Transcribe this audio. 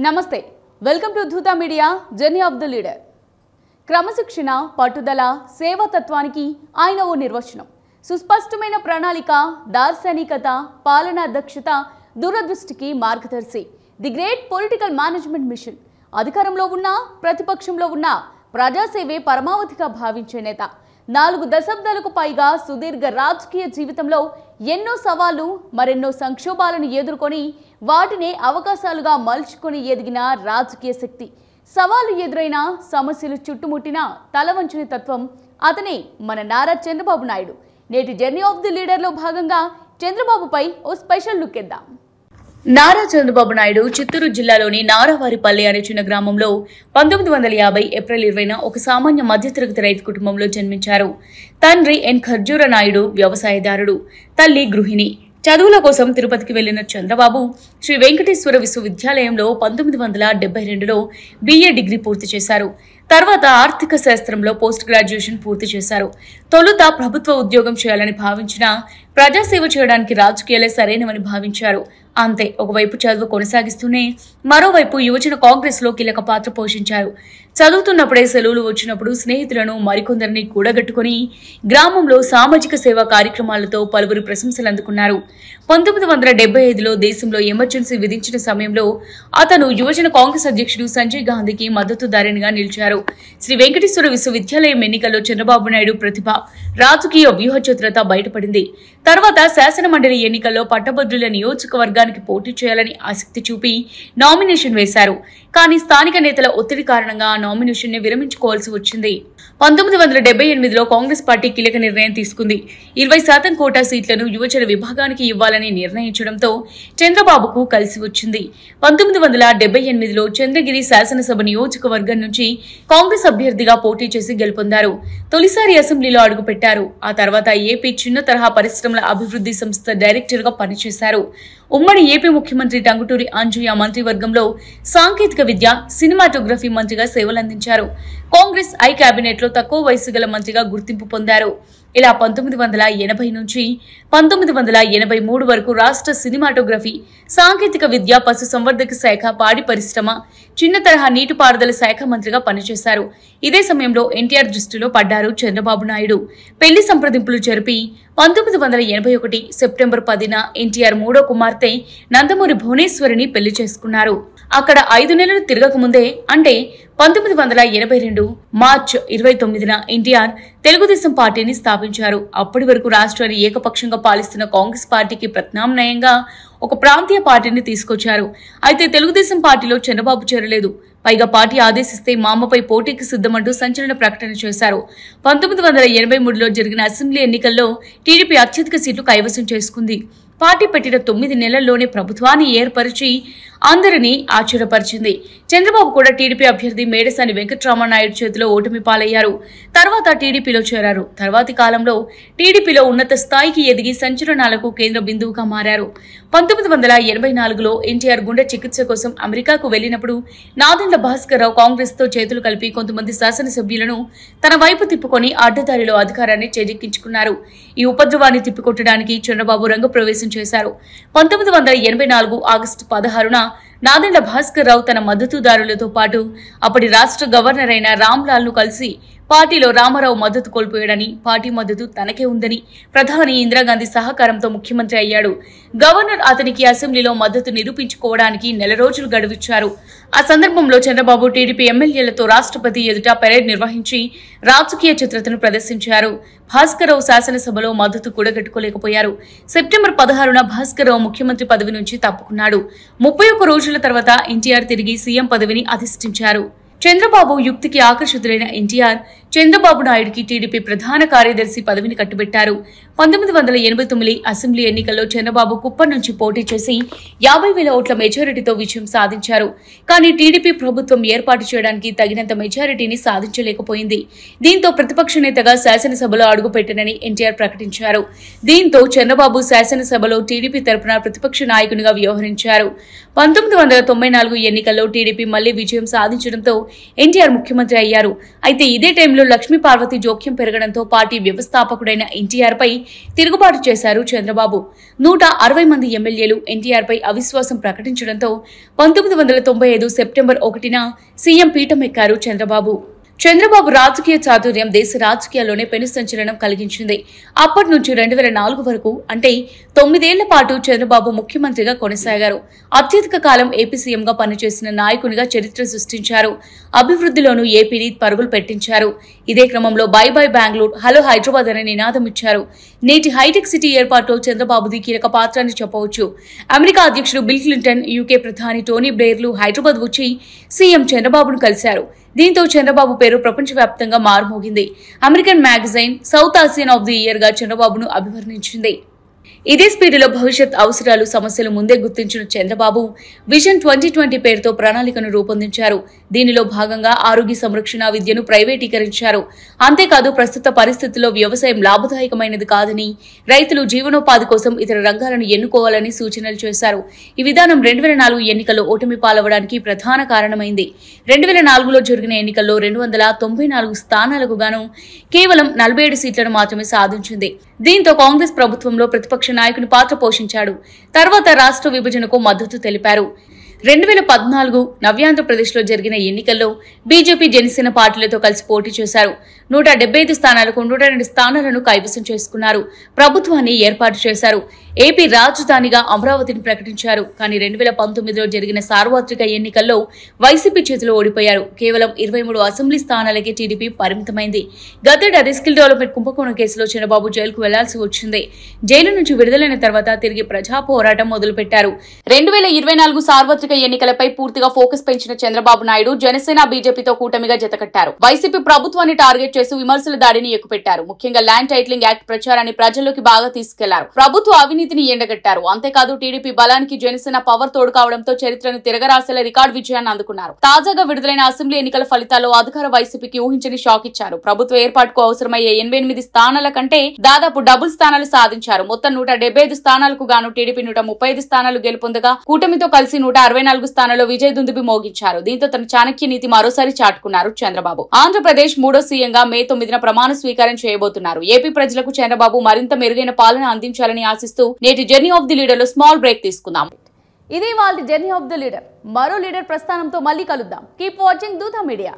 నమస్తే welcome to Dhoota media journey of the leader. క్రమశిక్షణ, పట్టుదల, సేవాతత్వానికి ఆయన ఓ నిర్వచనం. సుస్పష్టమైన ప్రణాళిక, దార్శనికత, పాలనా దక్షత, దూరదృష్టికి మార్గదర్శి. The great political management mission. అధికారంలో ఉన్న, ప్రతిపక్షంలో ఉన్న ప్రజాసేవే పరమావధిగా భావించే నేత. 4 దశాబ్దాలకు పైగా సుదీర్ఘ రాజకీయ జీవితంలో ఎన్నో సవాళ్లు, మరెన్నో సంక్షోభాలను ఎదుర్కొని వాటినే అవకాశాలుగా మలుచుకొని ఎదిగిన రాజకీయ శక్తి. సవాళ్లు ఎదురైన, సమస్యలు చుట్టుముట్టిన తలవంచని తత్వం అతనే మన నారా చంద్రబాబు నాయుడు. నేటి జర్నీ ఆఫ్ ది లీడర్లో భాగంగా చంద్రబాబుపై ఓ స్పెషల్ లుక్ ఇద్దాం. నారా చంద్రబాబు నాయుడు చిత్తూరు జిల్లాలోని నారావారిపల్లి అనే చిన్న గ్రామంలో 1950 ఏప్రిల్ 20న ఒక సామాన్య మధ్యతరగతి రైతు కుటుంబంలో జన్మించారు. తండ్రి ఎన్ ఖర్జూర నాయుడు వ్యవసాయదారుడు, తల్లి గృహిణి. చదువుల కోసం తిరుపతికి వెళ్లిన చంద్రబాబు శ్రీ వెంకటేశ్వర విశ్వవిద్యాలయంలో 1972లో BA డిగ్రీ పూర్తి చేశారు. తర్వాత ఆర్థిక శాస్త్రంలో పోస్ట్ గ్రాడ్యుయేషన్ పూర్తి చేశారు. తొలుత ప్రభుత్వ ఉద్యోగం చేయాలని భావించినా ప్రజాసేవ చేయడానికి రాజకీయాలే సరైనవని భావించారు. అంతే, ఒకవైపు చదువు కొనసాగిస్తూనే మరోవైపు యువజన కాంగ్రెస్ లో కీలక పాత్ర పోషించారు. చదువుతున్నప్పుడే సెలవులు వచ్చినప్పుడు స్నేహితులను మరికొందరిని కూడగట్టుకుని గ్రామంలో సామాజిక సేవా కార్యక్రమాలతో పలువురు ప్రశంసలు అందుకున్నారు. 1975లో దేశంలో ఎమర్జెన్సీ విధించిన సమయంలో అతను యువజన కాంగ్రెస్ అధ్యక్షుడు సంజయ్ గాంధీకి మద్దతుదారునిగా నిలిచారు. శ్రీ వెంకటేశ్వర విశ్వవిద్యాలయం ఎన్నికల్లో చంద్రబాబు నాయుడు ప్రతిభ, రాజకీయ వ్యూహచిత్రత బయటపడింది. తర్వాత శాసన మండలి ఎన్నికల్లో పట్టభద్రుల నియోజకవర్గానికి పోటీ చేయాలని ఆసక్తి చూపి నామినేషన్ వేశారు. కానీ స్థానిక నేతల ఒత్తిడి కారణంగా ఆ నామినేషన్ ని విరమించుకోవాల్సి వచ్చింది. 1978లో కాంగ్రెస్ పార్టీ కీలక నిర్ణయం తీసుకుంది. 20% కోటా సీట్లను యువజన విభాగానికి ఇవ్వాలని నిర్ణయించడంతో చంద్రబాబుకు కలిసి వచ్చింది. 1978లో చంద్రగిరి శాసనసభ నియోజకవర్గం నుంచి కాంగ్రెస్ అభ్యర్థిగా పోటీ చేసి గెలుపొందారు. తొలిసారి అసెంబ్లీలో అడుగుపెట్టారు. ఆ తర్వాత ఏపీ చిన్న తరహా పరిశ్రమల అభివృద్ధి సంస్థ డైరెక్టర్ గా పనిచేశారు. ఉమ్మడి ఏపీ ముఖ్యమంత్రి టంగుటూరి అంజయ్య మంత్రివర్గంలో సాంకేతిక విద్య, సినిమాటోగ్రఫీ మంత్రిగా సేవలందించారు. కాంగ్రెస్ ఐ కేబినెట్ లో తక్కువ వయసు గల మంత్రిగా గుర్తింపు పొందారు. ఇలా 1980 నుంచి 1983 వరకు రాష్ట్ర సినిమాటోగ్రఫీ, సాంకేతిక విద్య, పశు సంవర్ధక శాఖ, పాడి పరిశ్రమ, చిన్న తరహా నీటిపారుదల శాఖ మంత్రిగా పనిచేశారు. ఇదే సమయంలో ఎన్టీఆర్ దృష్టిలో పడ్డారు చంద్రబాబు నాయుడు. పెళ్లి సంప్రదింపులు జరిపి 1981 సెప్టెంబర్ 10న ఎన్టీఆర్ మూడో కుమార్తె నందమూరి భువనేశ్వరిని పెళ్లి చేసుకున్నారు. అక్కడ 5 నెలలు తిరగకముందే, అంటే 1982 మార్చ్ 29న ఎన్టీఆర్ తెలుగుదేశం పార్టీని స్థాపించారు. అప్పటి వరకు రాష్ట్రాన్ని ఏకపక్షంగా పాలిస్తున్న కాంగ్రెస్ పార్టీకి ప్రత్యామ్నాయంగా ఒక ప్రాంతీయ పార్టీని తీసుకొచ్చారు. అయితే తెలుగుదేశం పార్టీలో చంద్రబాబు చేరలేదు. పైగా పార్టీ ఆదేశిస్తే మామపై పోటీకి సిద్ధమంటూ సంచలన ప్రకటన చేశారు. 1983లో జరిగిన అసెంబ్లీ ఎన్నికల్లో టీడీపీ అత్యధిక సీట్లు కైవసం చేసుకుంది. పార్టీ పెట్టిన 9 నెలల్లోనే ప్రభుత్వాన్ని ఏర్పరిచి అందరినీ ఆశ్చర్యపరిచింది. చంద్రబాబు కూడా టీడీపీ అభ్యర్థి మేడసాని వెంకటరామనాయుడు చేతిలో ఓటమి పాలయ్యారు. తర్వాత టీడీపీలో చేరారు. తర్వాతి కాలంలో టీడీపీలో ఉన్నత స్థాయికి ఎదిగి సంచలనాలకు కేంద్ర బిందువుగా మారారు. 1984లో ఎన్టీఆర్ గుండె చికిత్స కోసం అమెరికాకు వెళ్లినప్పుడు నాదెండ్ల భాస్కర్ రావు కాంగ్రెస్ తో చేతులు కలిపి కొంతమంది శాసనసభ్యులను తన వైపు తిప్పుకొని అడ్డదారిలో అధికారాన్ని చేజిక్కించుకున్నారు. ఈ ఉపద్రవాన్ని తిప్పికొట్టడానికి చంద్రబాబు రంగప్రవేశం చేశారు. 1984 ఆగస్టు 16న నాదెండ్ల భాస్కర్ రావు తన మద్దతుదారులతో పాటు అప్పటి రాష్ట్ర గవర్నర్ అయిన రామ్లాల్ ను కలిసి పార్టీలో రామారావు మద్దతు కోల్పోయాడని, పార్టీ మద్దతు తనకే ఉందని, ప్రధాని ఇందిరాగాంధీ సహకారంతో ముఖ్యమంత్రి అయ్యాడు. గవర్నర్ అతనికి అసెంబ్లీలో మద్దతు నిరూపించుకోవడానికి 1 నెల రోజులు గడువిచ్చారు. ఆ సందర్భంలో చంద్రబాబు టీడీపీ ఎమ్మెల్యేలతో రాష్ట్రపతి ఎదుట పెరేడ్ నిర్వహించి రాజకీయ చిత్రతను ప్రదర్శించారు. భాస్కర్ రావు శాసనసభలో మద్దతు కూడగట్టుకోలేకపోయారు. సెప్టెంబర్ 16న భాస్కర్ రావు ముఖ్యమంత్రి పదవి నుంచి తప్పుకున్నాడు. 31 రోజుల తర్వాత ఎన్టీఆర్ తిరిగి సీఎం పదవిని అధిష్ఠించారు. చంద్రబాబు యుక్తికి ఆకర్షితులైన ఎన్టీఆర్ చంద్రబాబు నాయుడుకి టీడీపీ ప్రధాన కార్యదర్శి పదవిని కట్టుబెట్టారు. 1989 అసెంబ్లీ ఎన్నికల్లో చంద్రబాబు కుప్పం నుంచి పోటీ చేసి 50,000 ఓట్ల మెజారిటీతో విజయం సాధించారు. కానీ టీడీపీ ప్రభుత్వం ఏర్పాటు చేయడానికి తగినంత మెజారిటీని సాధించలేకపోయింది. దీంతో ప్రతిపక్ష నేతగా శాసనసభలో అడుగుపెట్టనని ఎన్టీఆర్ ప్రకటించారు. దీంతో చంద్రబాబు శాసనసభలో టీడీపీ తరపున ప్రతిపక్ష నాయకునిగా వ్యవహరించారు. 1994 ఎన్నికల్లో టీడీపీ మళ్లీ విజయం సాధించడంతో ఎన్టీఆర్ ముఖ్యమంత్రి అయ్యారు. అయితే ఇదే టైంలో పనిలో లక్ష్మీ పార్వతి జోక్యం పెరగడంతో పార్టీ వ్యవస్థాపకుడైన ఎన్టీఆర్ పై తిరుగుబాటు చేశారు చంద్రబాబు. 160 మంది ఎమ్మెల్యేలు ఎన్టీఆర్ పై అవిశ్వాసం ప్రకటించడంతో 1995 సెప్టెంబర్ 1న సీఎం పీఠం ఎక్కారు చంద్రబాబు. చంద్రబాబు రాజకీయ చాతుర్యం దేశ రాజకీయాల్లోనే పెను సంచలనం కలిగించింది. అప్పటి నుంచి 2004 వరకు అంటే 9 ఏళ్ల పాటు చంద్రబాబు ముఖ్యమంత్రిగా కొనసాగారు. అత్యధిక కాలం ఏపీ సీఎంగా పనిచేసిన నాయకునిగా చరిత్ర సృష్టించారు. అభివృద్ధిలోనూ ఏపీని పరుగులు పెట్టించారు. ఇదే క్రమంలో by by Bengaluru, hello Hyderabad అనే నినాదం ఇచ్చారు. నేటి హైటెక్ సిటీ ఏర్పాటులో చంద్రబాబుది కీలక పాత్ర అని చెప్పవచ్చు. అమెరికా అధ్యక్షుడు బిల్ క్లింటన్, యూకే ప్రధాని టోనీ బ్లేర్లు హైదరాబాద్ వచ్చి సీఎం చంద్రబాబును కలిశారు. దీంతో చంద్రబాబు పేరు ప్రపంచవ్యాప్తంగా మారుమోగింది. American magazine South Asian of the year గా చంద్రబాబును అభివర్ణించింది. ఇదే స్పీడ్లో భవిష్యత్ అవసరాలు, సమస్యలు ముందే గుర్తించిన చంద్రబాబు విజన్ 2020 పేరుతో ప్రణాళికను రూపొందించారు. దీనిలో భాగంగా ఆరోగ్య సంరక్షణ, విద్యను ప్రైవేటీకరించారు. అంతేకాదు ప్రస్తుత పరిస్థితుల్లో వ్యవసాయం లాభదాయకమైనది కాదని, రైతులు జీవనోపాధి కోసం ఇతర రంగాలను ఎన్నుకోవాలని సూచనలు చేశారు. ఈ విధానం 2004 ఎన్నికల్లో ఓటమి పాలవడానికి ప్రధాన కారణమైంది. 2004లో జరిగిన ఎన్నికల్లో 294 స్థానాలకు గాను కేవలం 47 సీట్లను మాత్రమే సాధించింది. దీంతో కాంగ్రెస్ ప్రభుత్వంలో ప్రతిపక్ష నాయకుని పాత్ర పోషించాడు. తర్వాత రాష్ట్ర విభజనకు మద్దతు తెలిపారు. 2014 నవ్యాంధ్రప్రదేశ్లో జరిగిన ఎన్నికల్లో బీజేపీ, జనసేన పార్టీలతో కలిసి పోటీ చేశారు. 175 స్థానాలకు 102 స్థానాలను కైవసం చేసుకున్నారు. ప్రభుత్వాన్ని ఏర్పాటు చేశారు. ఏపీ రాజధానిగా అమరావతిని ప్రకటించారు. కానీ 2019లో జరిగిన సార్వత్రిక ఎన్నికల్లో వైసీపీ చేతిలో ఓడిపోయారు. కేవలం 23 అసెంబ్లీ స్థానాలకే టీడీపీ పరిమితమైంది. గతేడాది స్కిల్ డెవలప్మెంట్ కుంభకోణం కేసులో చంద్రబాబు జైలుకు వెళ్లాల్సి వచ్చింది. జైలు నుంచి విడుదలైన తర్వాత తిరిగి ప్రజా పోరాటం మొదలుపెట్టారు. 2024 సార్వత్రిక ఎన్నికలపై పూర్తిగా ఫోకస్ పెంచిన చంద్రబాబు నాయుడు జనసేన, బీజేపీతో కూటమిగా జతకట్టారు. వైసీపీ ప్రభుత్వాన్ని టార్గెట్ చేసి విమర్శల దాడిని ఎక్కుపెట్టారు. ముఖ్యంగా ల్యాండ్ టైటిలింగ్ యాక్ట్ ప్రచారాన్ని ప్రజల్లోకి బాగా తీసుకెళ్లారు. ప్రభుత్వ అవినీతిని ఎండగట్టారు. అంతేకాదు టీడీపీ బలానికి జనసేన పవర్ తోడు కావడంతో చరిత్రను తిరగరాసేలా రికార్డు విజయాన్ని అందుకున్నారు. తాజాగా విడుదలైన అసెంబ్లీ ఎన్నికల ఫలితాల్లో అధికార వైసీపీకి ఊహించని షాక్ ఇచ్చారు. ప్రభుత్వ ఏర్పాటుకు అవసరమయ్యే 88 స్థానాల కంటే దాదాపు డబుల్ స్థానాలు సాధించారు. మొత్తం 175 స్థానాలకు గాను టీడీపీ 135 స్థానాలు గెలుపొందగా కూటమితో కలిసి 164 స్థానాల్లో విజయ దుందుబి మోగించారు. దీంతో తన చాణక్య నీతి మరోసారి చాటుకున్నారు చంద్రబాబు. ఆంధ్రప్రదేశ్ 3వ సీఎంగా మే 9న ప్రమాణ స్వీకారం చేయబోతున్నారు. ఏపీ ప్రజలకు చంద్రబాబు మరింత మెరుగైన పాలన అందించాలని ఆశిస్తూ నేటి జర్నీ ఆఫ్ ది లీడర్ లో స్మాల్ బ్రేక్ తీసుకుందాం. ఇది వాళ్ళ జర్నీ ఆఫ్ ది లీడర్. మరో లీడర్ ప్రస్థానంతో మళ్ళీ కలుద్దాం. కీప్ వాచింగ్ దూత మీడియా.